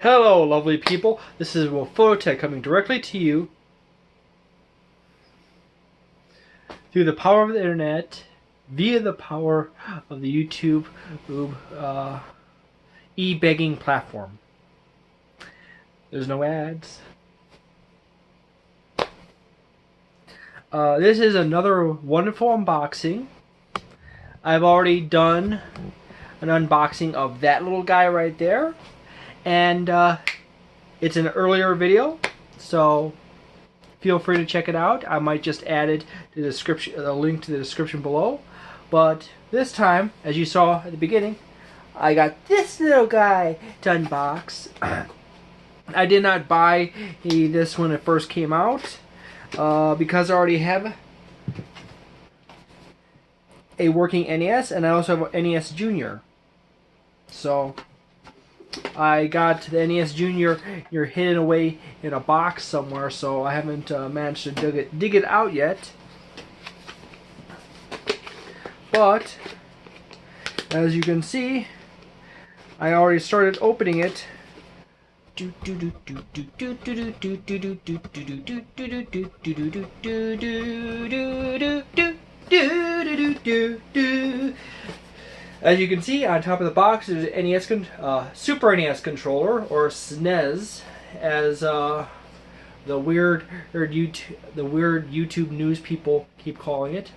Hello, lovely people. This is Wolfphototech coming directly to you through the power of the internet, via the power of the YouTube e-begging platform. There's no ads. This is another wonderful unboxing. I've already done an unboxing of that little guy right there. And it's an earlier video, so feel free to check it out. I might just add it to the description, a link to the description below. But this time, as you saw at the beginning, I got this little guy to unbox. I did not buy this when it first came out because I already have a working NES, and I also have an NES Junior. So I got the NES Junior. You're hidden away in a box somewhere, so I haven't managed to dig it out yet. But as you can see, I already started opening it. As you can see, on top of the box there's an NES Super NES controller, or SNES, as the weird YouTube news people keep calling it.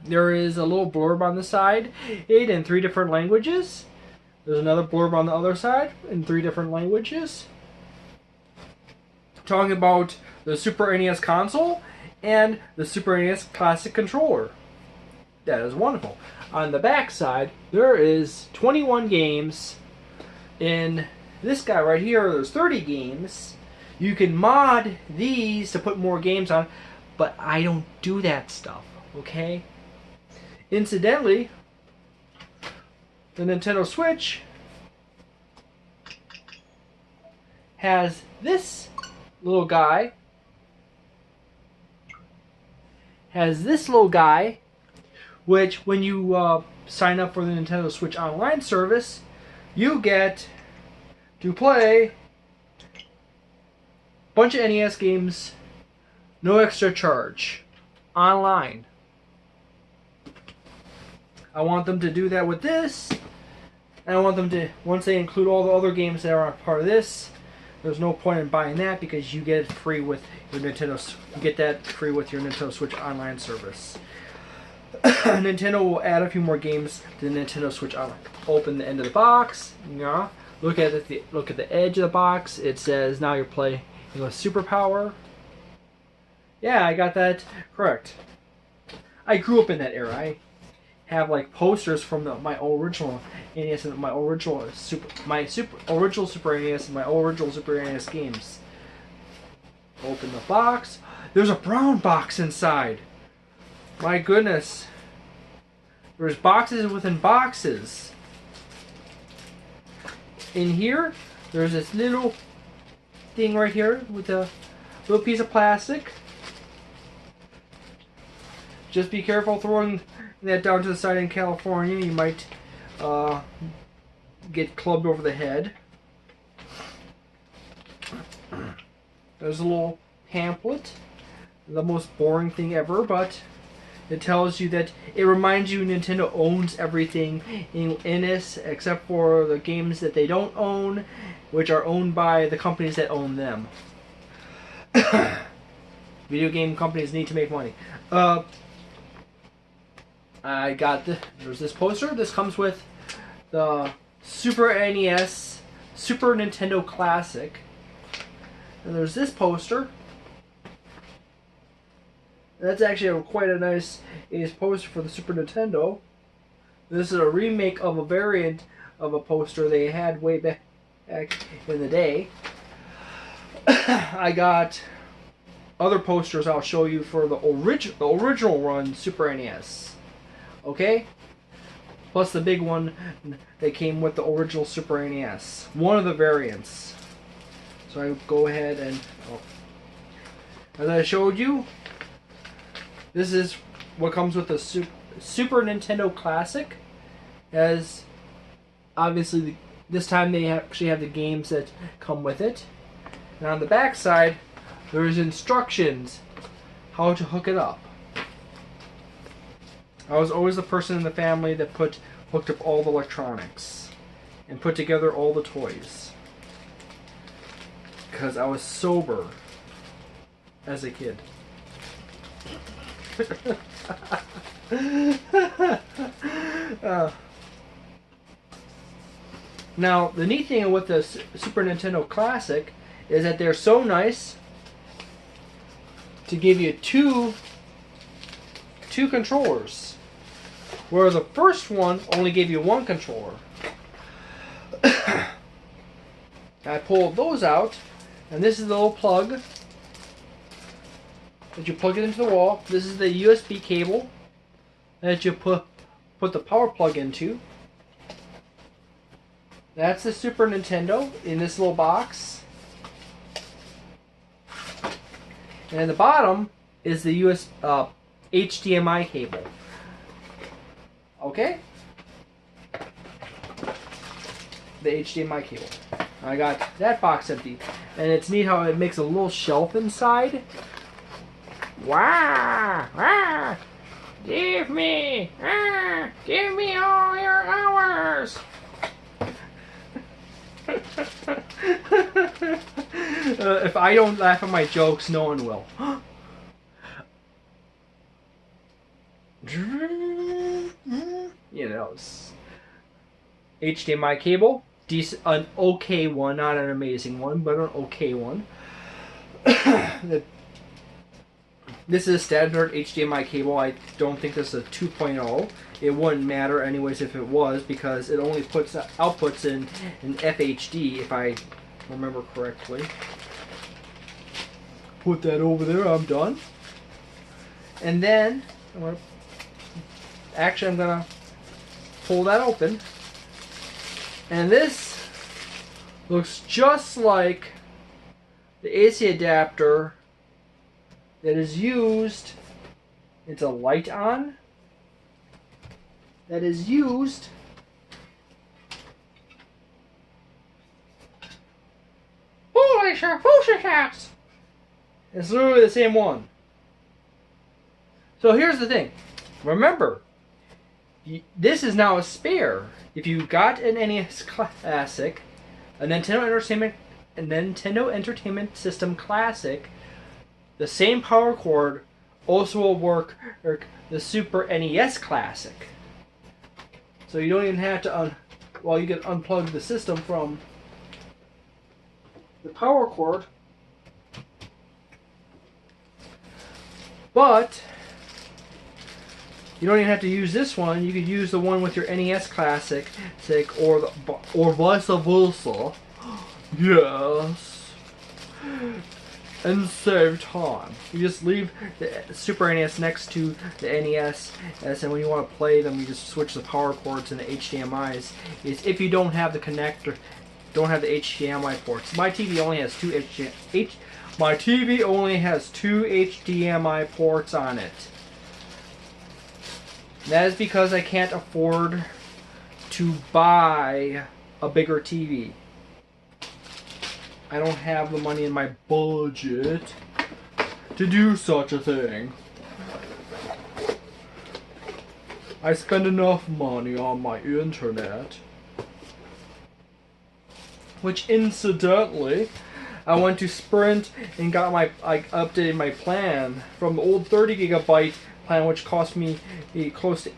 There is a little blurb on the side, in 3 different languages. There's another blurb on the other side in 3 different languages, talking about the Super NES console and the Super NES Classic controller. That is wonderful. On the back side, there is 21 games. In this guy right here, there's 30 games. You can mod these to put more games on, but I don't do that stuff, okay? Incidentally, the Nintendo Switch has this little guy. Which, when you sign up for the Nintendo Switch Online service, you get to play a bunch of NES games, no extra charge, online. I want them to do that with this, and I want them to, once they include all the other games that are a part of this, there's no point in buying that because you get it free with your Nintendo. You get that free with your Nintendo Switch Online service. Nintendo will add a few more games to the Nintendo Switch Online. Open the end of the box. Yeah. Look at it. Look at the edge of the box. It says now you're playing with Superpower. Yeah, I got that correct. I grew up in that era. I have like posters from my original NES and my original original Super NES and my original Super NES games. Open the box. There's a brown box inside. My goodness. There's boxes within boxes. In here, there's this little thing right here with a little piece of plastic. Just be careful throwing that down to the side in California. You might get clubbed over the head. There's a little pamphlet. The most boring thing ever, but it tells you that it reminds you Nintendo owns everything in this except for the games that they don't own, which are owned by the companies that own them. Video game companies need to make money. I got there's this poster. This comes with the Super NES, Super Nintendo Classic. And there's this poster. That's actually quite a nice poster for the Super Nintendo. This is a remake of a variant of a poster they had way back in the day. I got other posters I'll show you for the original run Super NES. Okay? Plus the big one that came with the original Super NES. One of the variants. So I go ahead and, as I showed you, this is what comes with the Super Nintendo Classic. As obviously this time they actually have the games that come with it. And on the back side, there's instructions how to hook it up. I was always the person in the family that hooked up all the electronics and put together all the toys. Because I was sober as a kid. Now, the neat thing with the Super Nintendo Classic is that they're so nice to give you two controllers, where the first one only gave you one controller. I pulled those out, and this is the little plug that you plug it into the wall. This is the USB cable that you put the power plug into. That's the Super Nintendo in this little box. And at the bottom is the HDMI cable. Okay? The HDMI cable. I got that box empty. And it's neat how it makes a little shelf inside. Wah! Wah! Give me all your hours! If I don't laugh at my jokes, no one will. You know, HDMI cable, decent, an okay one, not an amazing one, but an okay one. This is a standard HDMI cable. I don't think this is a 2.0. It wouldn't matter anyways if it was, because it only puts outputs in FHD, if I remember correctly. Put that over there. I'm done. And then I'm gonna pull that open, and this looks just like the AC adapter that is used. It's a light on that is used holy shit. It's literally the same one. So here's the thing. Remember, this is now a spare. If you got an NES Classic, a Nintendo Entertainment System Classic, the same power cord also will work the Super NES Classic. So you don't even have to you can unplug the system from the power cord. But you don't even have to use this one. You could use the one with your NES Classic, or vice versa. Yes. And save time. You just leave the Super NES next to the NES, and when you want to play them, you just switch the power cords and the HDMI's. If you don't have the connector, don't have the HDMI ports. My TV only has two HDMI ports on it. That is because I can't afford to buy a bigger TV. I don't have the money in my budget to do such a thing. I spend enough money on my internet. Which, incidentally, I went to Sprint and got I updated my plan from the old 30 gigabyte plan, which cost me close to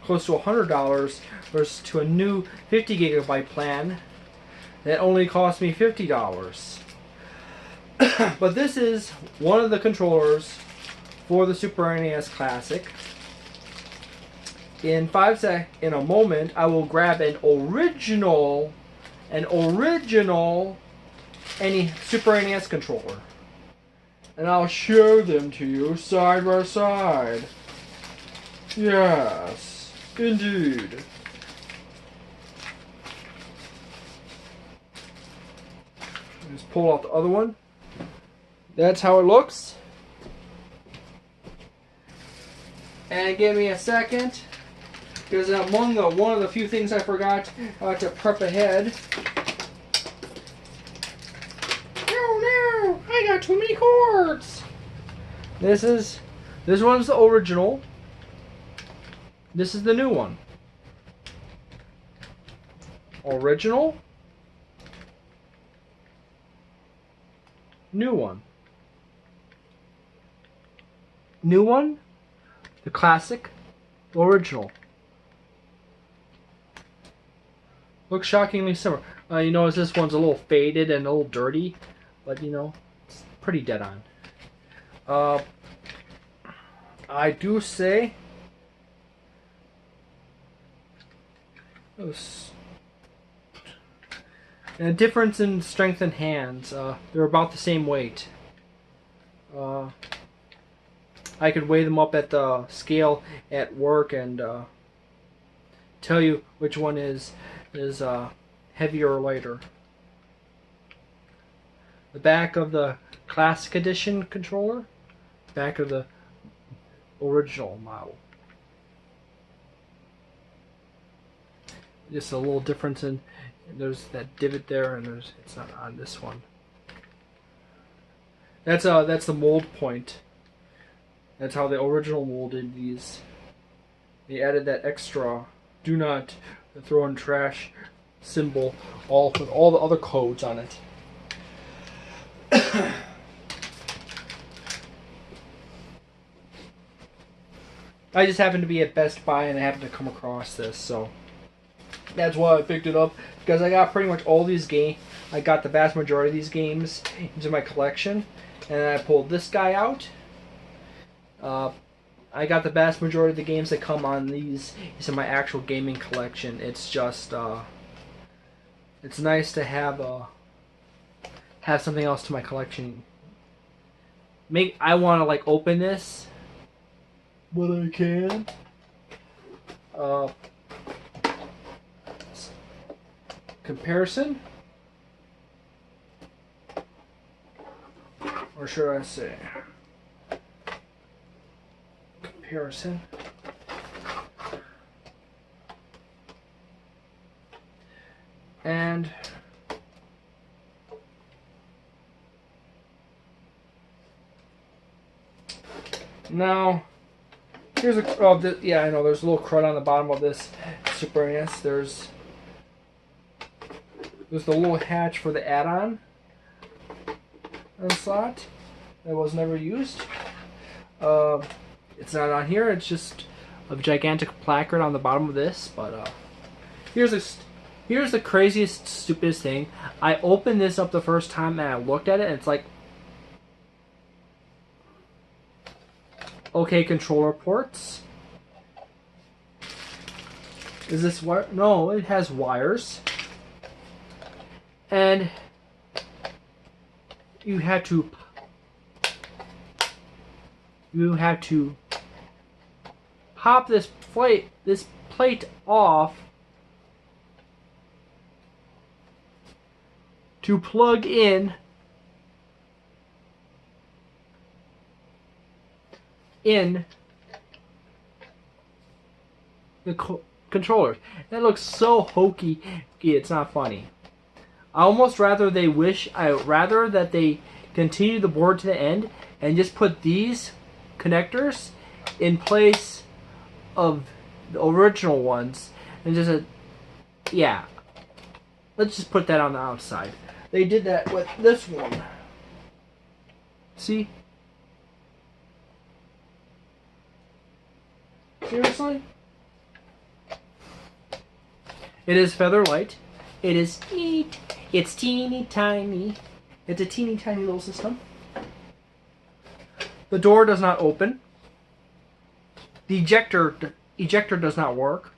$100, versus to a new 50 gigabyte plan that only cost me $50. But this is one of the controllers for the Super NES Classic. In a moment, I will grab an original Super NES controller, and I'll show them to you side by side. Yes, indeed. Just pull out the other one. That's how it looks. And give me a second Because among one of the few things I forgot to prep ahead. No, I got too many cords. This one's the original. This is the new one. Original. New one. New one. The classic. Original. Looks shockingly similar. You notice this one's a little faded and a little dirty, but you know, it's pretty dead on. I do say a difference in strength in hands. They're about the same weight. I could weigh them up at the scale at work and tell you which one is heavier or lighter. The back of the Classic Edition controller, back of the original model. Just a little difference in there's that divot there, and it's not on this one. That's the mold point. That's how the original molded these. They added that extra "do not throw in trash" symbol, with all the other codes on it. I just happened to be at Best Buy and I happened to come across this, so that's why I picked it up, because I got pretty much all these games. I got the vast majority of these games into my collection, and then I pulled this guy out. I got the vast majority of the games that come on these in my actual gaming collection. It's just it's nice to have something else to my collection. I want to like open this, but I can't. Comparison, or should I say comparison? And now here's yeah, I know there's a little crud on the bottom of this Super NES. There's the little hatch for the add-on slot that was never used. It's not on here. It's just a gigantic placard on the bottom of this. But here's the craziest, stupidest thing. I opened this up the first time and I looked at it, and it's like, okay, controller ports. Is this wire? No, it has wires. And you have to pop this plate off to plug in the controllers. That looks so hokey. It's not funny. I almost rather that they continue the board to the end and just put these connectors in place of the original ones, and just yeah, let's just put that on the outside. They did that with this one. See? Seriously? It is feather light. It is neat. It's teeny tiny. It's a teeny tiny little system. The door does not open. The ejector does not work.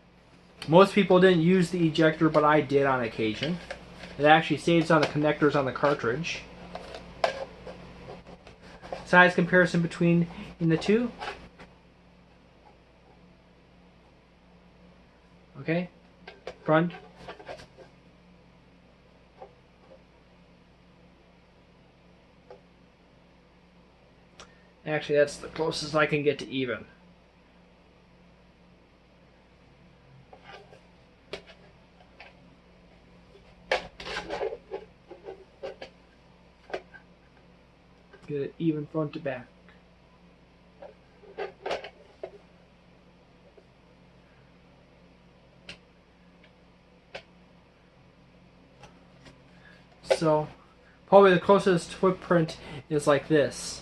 Most people didn't use the ejector, but I did on occasion. It actually saves on the connectors on the cartridge. Size comparison between the two. Okay. Front. Actually, that's the closest I can get to even. Get it even front to back. So, probably the closest footprint is like this.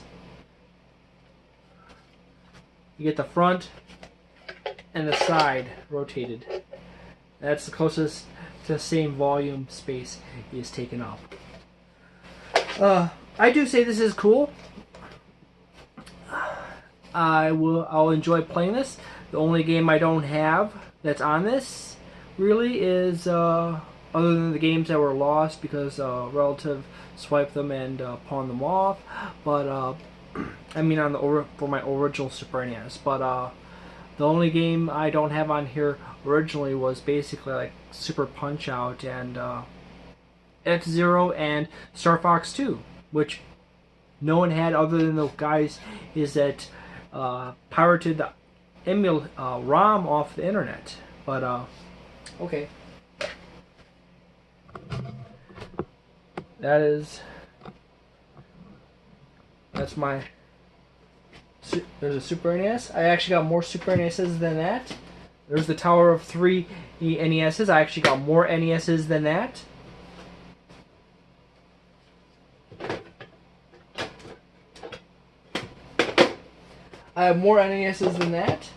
You get the front and the side rotated. That's the closest to the same volume space is taken up. I do say this is cool. I'll enjoy playing this. The only game I don't have that's on this really is other than the games that were lost because a relative swiped them and pawned them off. But I mean for my original Super NES. But the only game I don't have on here originally was basically like Super Punch Out and F-Zero and Star Fox 2, which no one had other than the guys that pirated the ROM off the internet. But okay, that's my. There's a Super NES. I actually got more Super NESs than that. There's the Tower of 3 NESs. I actually got more NESs than that. I have more NESs than that.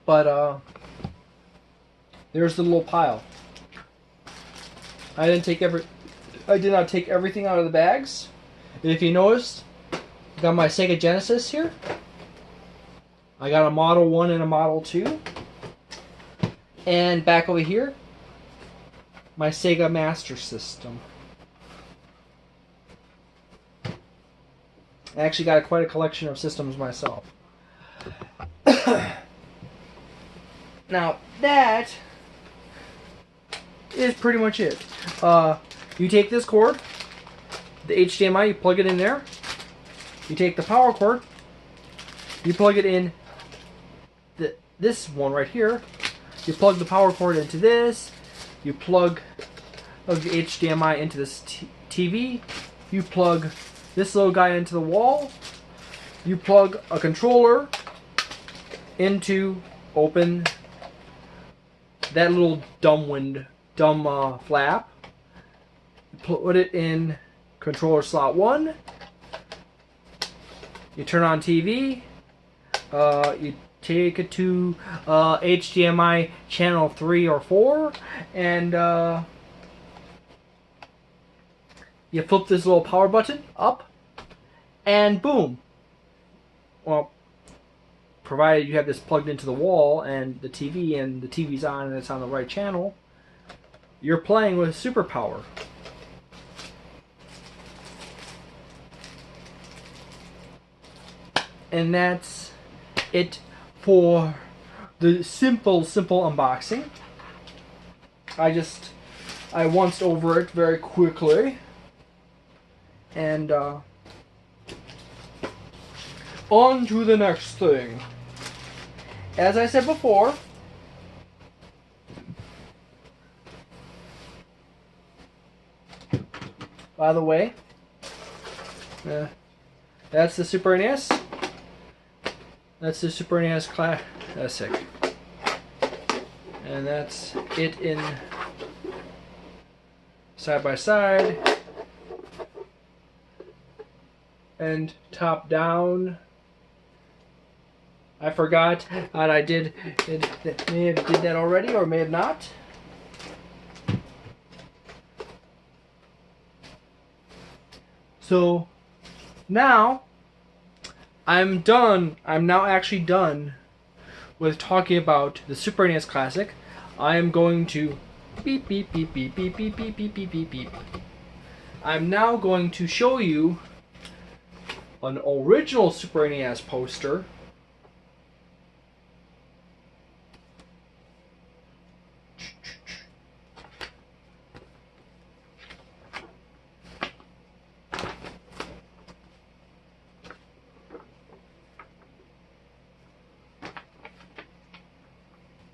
But there's the little pile. I did not take everything out of the bags. If you noticed, I got my Sega Genesis here. I got a Model 1 and a Model 2. And back over here, my Sega Master System. I actually got quite a collection of systems myself. Now, that is pretty much it. You take this cord, the HDMI, you plug it in there. You take the power cord, you plug it in this one right here. You plug the power cord into this. You plug the HDMI into this TV. You plug this little guy into the wall. You plug a controller into open that little dumb flap. You put it in controller slot 1. You turn on TV. You take it to HDMI channel 3 or 4, and you flip this little power button up, and boom. Well, provided you have this plugged into the wall and the TV's on and it's on the right channel, you're playing with superpower. And that's it for the simple unboxing. I once over it very quickly, and on to the next thing. As I said before, by the way, that's the Super NES. That's the Super NES Classic. And that's it in side by side and top down. I forgot that I may have did that already or may have not. So now I'm done. I'm now actually done with talking about the Super NES Classic. I am going to beep beep beep beep beep beep beep beep beep beep beep. I'm now going to show you an original Super NES poster.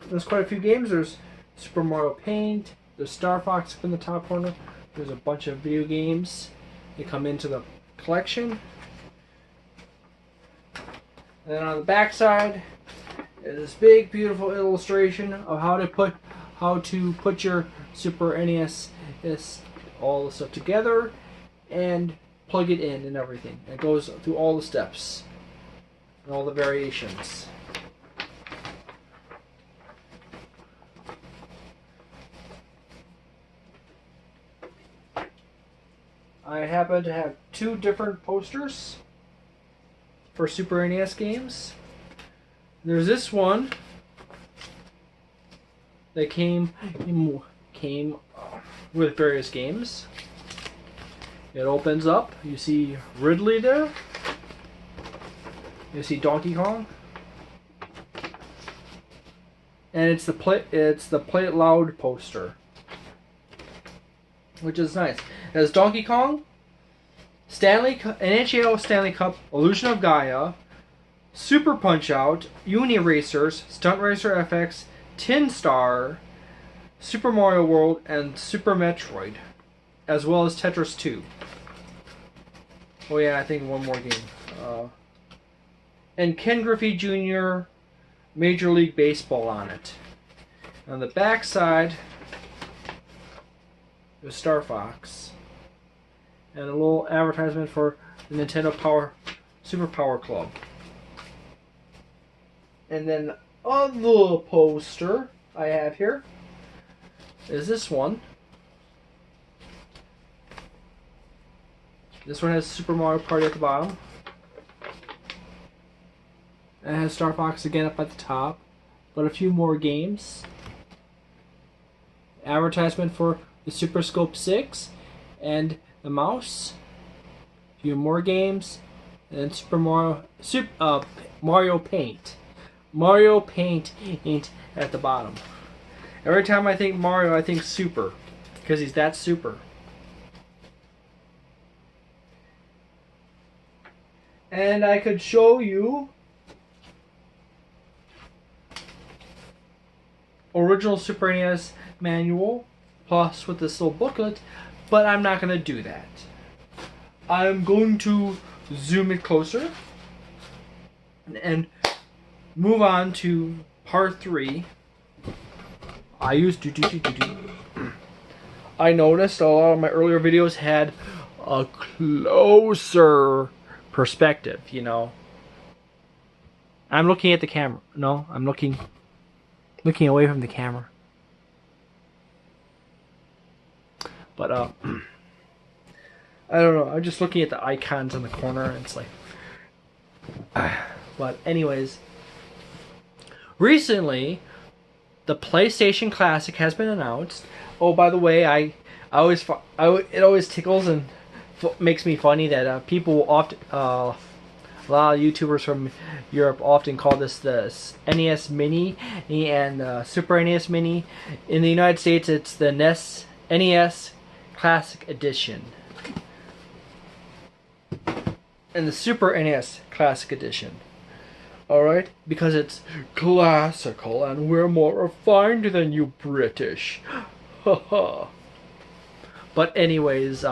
There's quite a few games. There's Super Mario Paint, the Star Fox up in the top corner. There's a bunch of video games that come into the collection. And then on the back side is this big, beautiful illustration of how to put your Super NES, all the stuff together, and plug it in and everything. It goes through all the steps and all the variations. I happen to have two different posters for Super NES games. There's this one that came with various games. It opens up. You see Ridley there. You see Donkey Kong. And it's the Play It Loud poster, which is nice. It has Donkey Kong, NHL Stanley Cup, Illusion of Gaia, Super Punch-Out, Uni Racers, Stunt Racer FX, Tin Star, Super Mario World, and Super Metroid, as well as Tetris 2. Oh yeah, I think one more game. And Ken Griffey Jr. Major League Baseball on it. On the back side, there's Star Fox. And a little advertisement for the Nintendo Super Power Club. And then the other poster I have here is this one. This one has Super Mario Party at the bottom. And it has Star Fox again up at the top. But a few more games. Advertisement for the Super Scope 6 and the mouse. A few more games. And Super Mario Paint. Mario Paint at the bottom. Every time I think Mario, I think Super. Because he's that super. And I could show you original Super NES manual plus with this little booklet, but I'm not going to do that. I'm going to zoom it closer and move on to part 3. I noticed a lot of my earlier videos had a closer perspective, you know. I'm looking at the camera. No, I'm looking away from the camera. But I don't know. I'm just looking at the icons in the corner, and it's like. But anyways, recently, the PlayStation Classic has been announced. Oh, by the way, it always tickles and makes me funny that people often, a lot of YouTubers from Europe often call this the NES Mini and Super NES Mini. In the United States, it's the NES Classic Edition. And the Super NES Classic Edition. Alright? Because it's classical and we're more refined than you British. Haha. But anyways,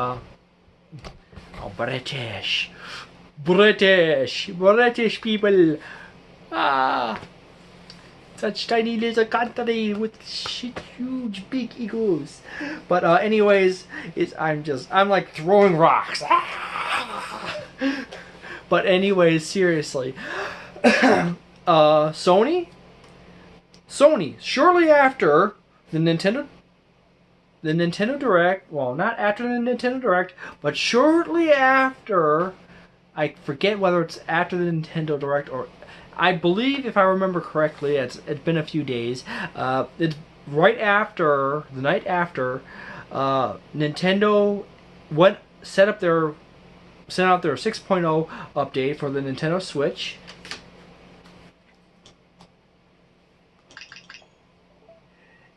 British people. Such tiny little country with huge big egos. But anyways, I'm like throwing rocks. But anyways, seriously. Sony, shortly after the Nintendo Direct, well, not after the Nintendo Direct, but shortly after, I forget whether it's after the Nintendo Direct or, I believe, if I remember correctly, it's been a few days, it's right after, the night after, Nintendo sent out their 6.0 update for the Nintendo Switch.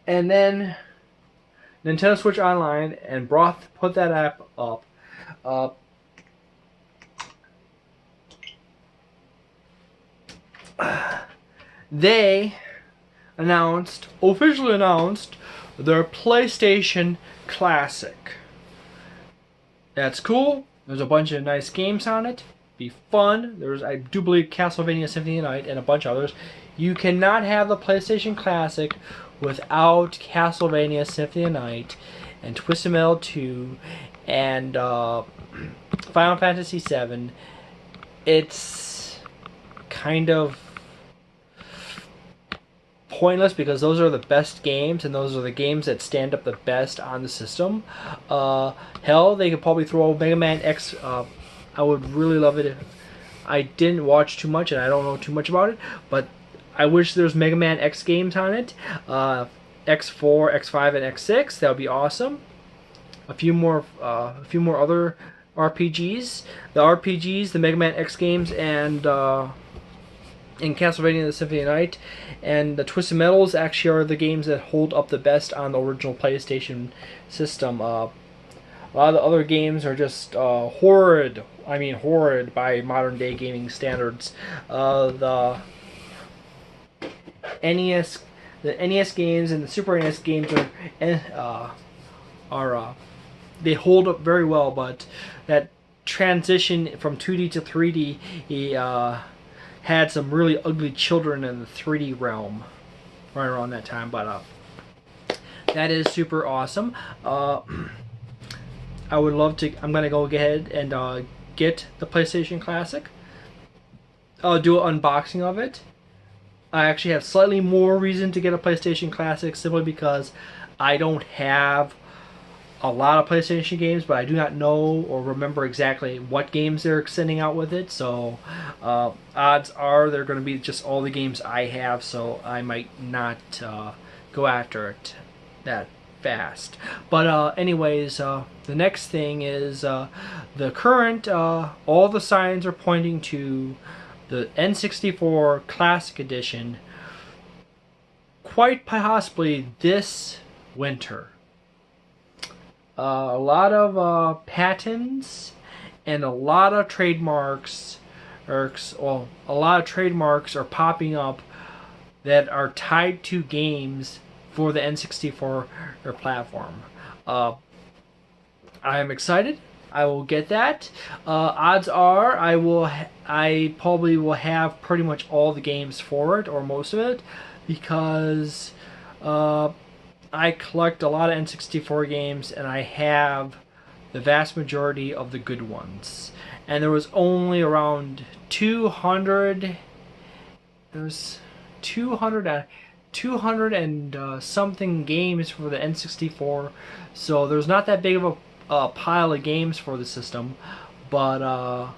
And then Nintendo Switch Online and put that app up. They officially announced the PlayStation Classic. That's cool. There's a bunch of nice games on it. Be fun. There's, I do believe, Castlevania Symphony of the Night and a bunch of others. You cannot have the PlayStation Classic without Castlevania Symphony of the Night and Twisted Metal 2 and Final Fantasy 7. It's kind of pointless because those are the best games and those are the games that stand up the best on the system. Hell, they could probably throw Mega Man X. I would really love it if I didn't watch too much and I don't know too much about it, but I wish there's Mega Man X games on it. X4, X5, and X6. That would be awesome. A few more other RPGs. The RPGs, the Mega Man X games, and in Castlevania the Symphony of the Night and the Twisted Metals actually are the games that hold up the best on the original PlayStation system. A lot of the other games are just horrid. I mean horrid by modern day gaming standards. The NES games and the Super NES games are they hold up very well, but that transition from 2D to 3D had some really ugly children in the 3D realm right around that time, but that is super awesome. I would love to. I'm gonna go ahead and get the PlayStation Classic. I'll do an unboxing of it. I actually have slightly more reason to get a PlayStation Classic simply because I don't have a lot of PlayStation games, but I do not know or remember exactly what games they're sending out with it. So odds are they're going to be just all the games I have, so I might not go after it that fast. But anyways, the next thing is the current, all the signs are pointing to the N64 Classic Edition quite possibly this winter. A lot of patents and a lot of trademarks, a lot of trademarks are popping up that are tied to games for the N64 platform. I am excited. I will get that. Odds are I probably will have pretty much all the games for it or most of it because I collect a lot of N64 games and I have the vast majority of the good ones. And there was only around 200. There's 200 and something games for the N64, so there's not that big of a pile of games for the system, but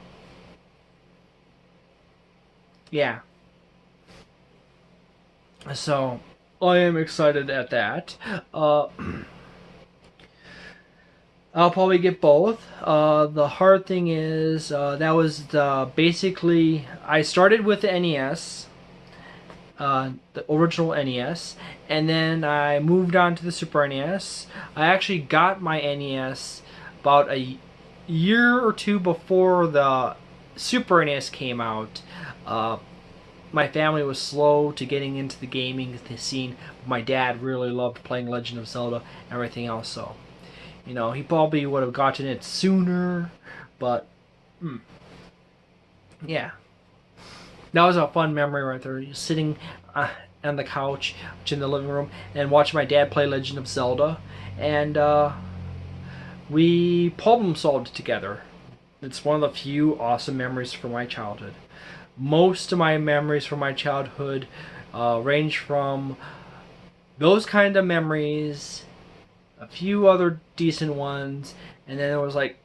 yeah. So I am excited at that. I'll probably get both. The hard thing is that was basically I started with the NES. The original NES, and then I moved on to the Super NES. I actually got my NES about a year or two before the Super NES came out. My family was slow to getting into the gaming scene. My dad really loved playing Legend of Zelda and everything else, so you know he probably would have gotten it sooner, but yeah. That was a fun memory right there. Just sitting on the couch in the living room and watching my dad play Legend of Zelda, and we problem solved together. It's one of the few awesome memories from my childhood. Most of my memories from my childhood range from those kind of memories, a few other decent ones, and then there was like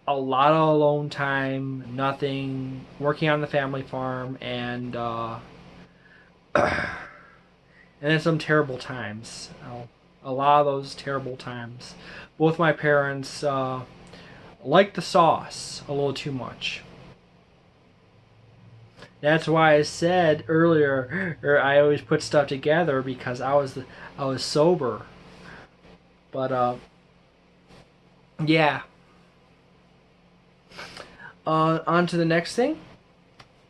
a lot of alone time, nothing, working on the family farm, and then some terrible times. A lot of those terrible times. Both my parents liked the sauce a little too much. That's why I said earlier, I always put stuff together because I was sober. But yeah. On to the next thing.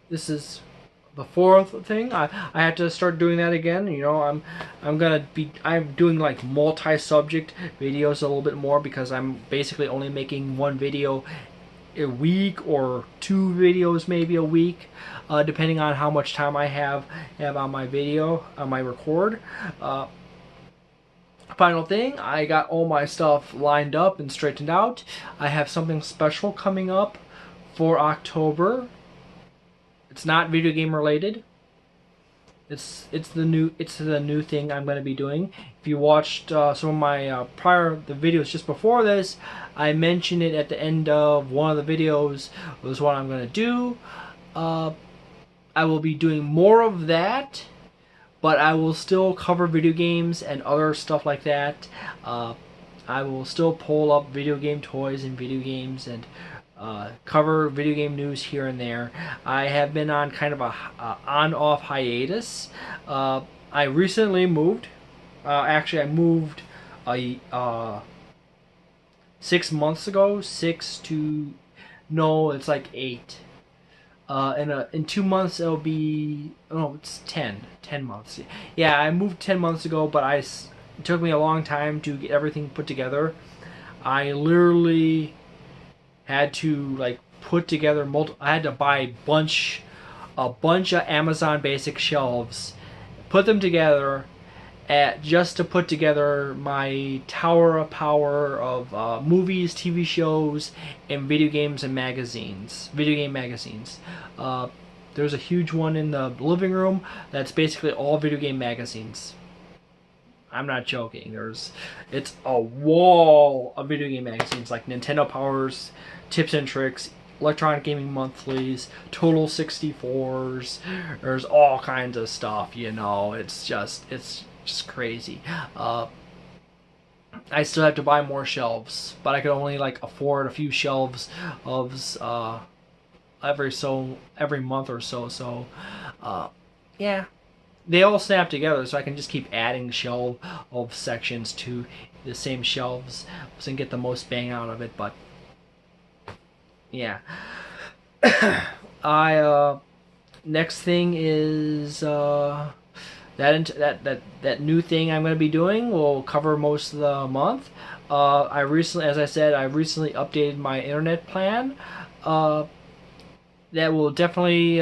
This is the fourth thing, I have to start doing that again. You know, I'm doing like multi-subject videos a little bit more, because I'm basically only making one video a week, or two videos maybe a week, depending on how much time I have on my video, on my record. Final thing, I got all my stuff lined up and straightened out. I have something special coming up for October. It's not video game related. It's the new thing I'm going to be doing. If you watched some of my the videos just before this, I mentioned it at the end of one of the videos. Was what I'm going to do. I will be doing more of that, but I will still cover video games and other stuff like that. I will still pull up video game toys and video games, and cover video game news here and there. I have been on kind of a on-off hiatus. I recently moved. Actually, I moved 6 months ago. No, it's like 8. In 2 months it'll be, no, it's 10 months. Yeah, I moved 10 months ago, but it took me a long time to get everything put together. I literally had to like put together I had to buy a bunch of Amazon basic shelves, put them together just to put together my tower of power of movies, TV shows, and video games and magazines, video game magazines. There's a huge one in the living room that's basically all video game magazines. I'm not joking. It's a wall of video game magazines like Nintendo Powers, Tips and Tricks, Electronic Gaming Monthlies, Total 64s. There's all kinds of stuff, you know. It's just crazy. I still have to buy more shelves, but I could only like afford a few shelves of every month or so. So yeah. They all snap together, so I can just keep adding shelf sections to the same shelves and get the most bang out of it. But yeah, next thing is that new thing I'm going to be doing will cover most of the month. As I said, I recently updated my internet plan. That will definitely,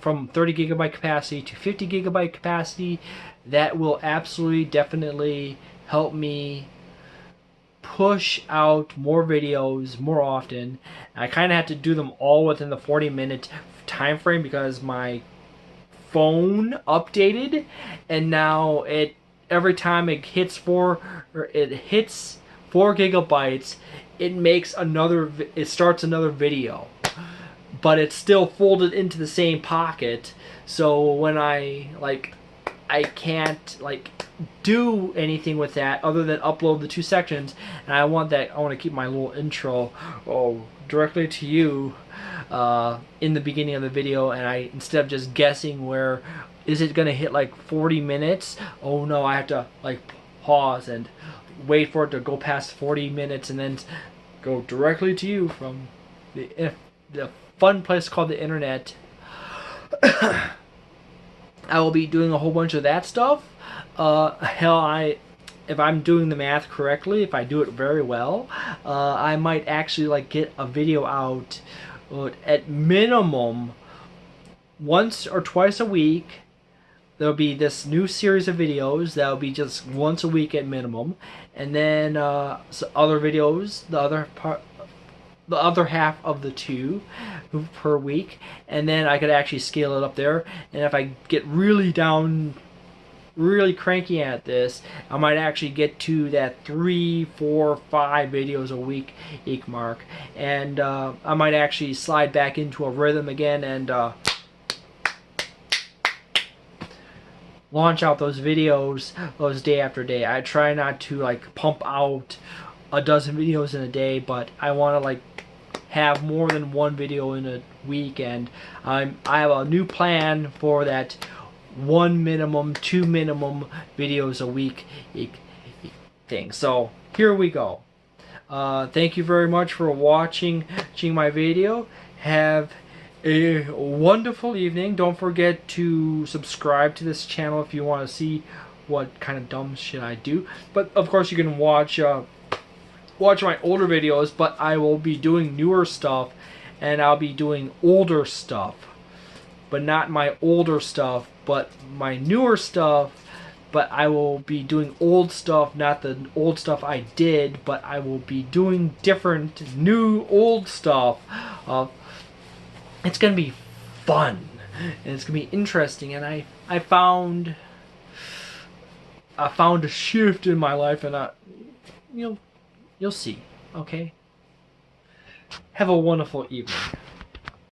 from 30 gigabyte capacity to 50 gigabyte capacity, that will absolutely definitely help me push out more videos more often. I kind of have to do them all within the 40-minute time frame, because my phone updated, and now every time it hits 4 gigabytes, it starts another video. But it's still folded into the same pocket, so when I can't do anything with that other than upload the 2 sections. And I want to keep my little intro directly to you in the beginning of the video, and instead of just guessing where is it gonna hit like 40 minutes, oh no, I have to pause and wait for it to go past 40 minutes and then go directly to you from the fun place called the internet. I will be doing a whole bunch of that stuff. If I'm doing the math correctly, if I do it very well, I might actually get a video out at minimum once or twice a week. There'll be this new series of videos that'll be just once a week at minimum, and then other videos, the other half of the 2 per week, and then I could actually scale it up there. And if I get really cranky at this, I might actually get to that 3, 4, 5 videos a week mark, and I might actually slide back into a rhythm again and launch out those videos day after day. I try not to pump out a dozen videos in a day, but I want to have more than one video in a week, and I have a new plan for that 1 minimum, 2 minimum videos a week thing. So here we go. Thank you very much for watching my video. Have a wonderful evening. Don't forget to subscribe to this channel if you want to see what kind of dumb shit I do. But of course you can watch my older videos, but I will be doing newer stuff and I'll be doing older stuff. But not my older stuff, but my newer stuff. But I will be doing old stuff, not the old stuff I did, but I will be doing different, new, old stuff. It's gonna be fun, and it's gonna be interesting. And I found a shift in my life, and you'll see. Okay. Have a wonderful evening.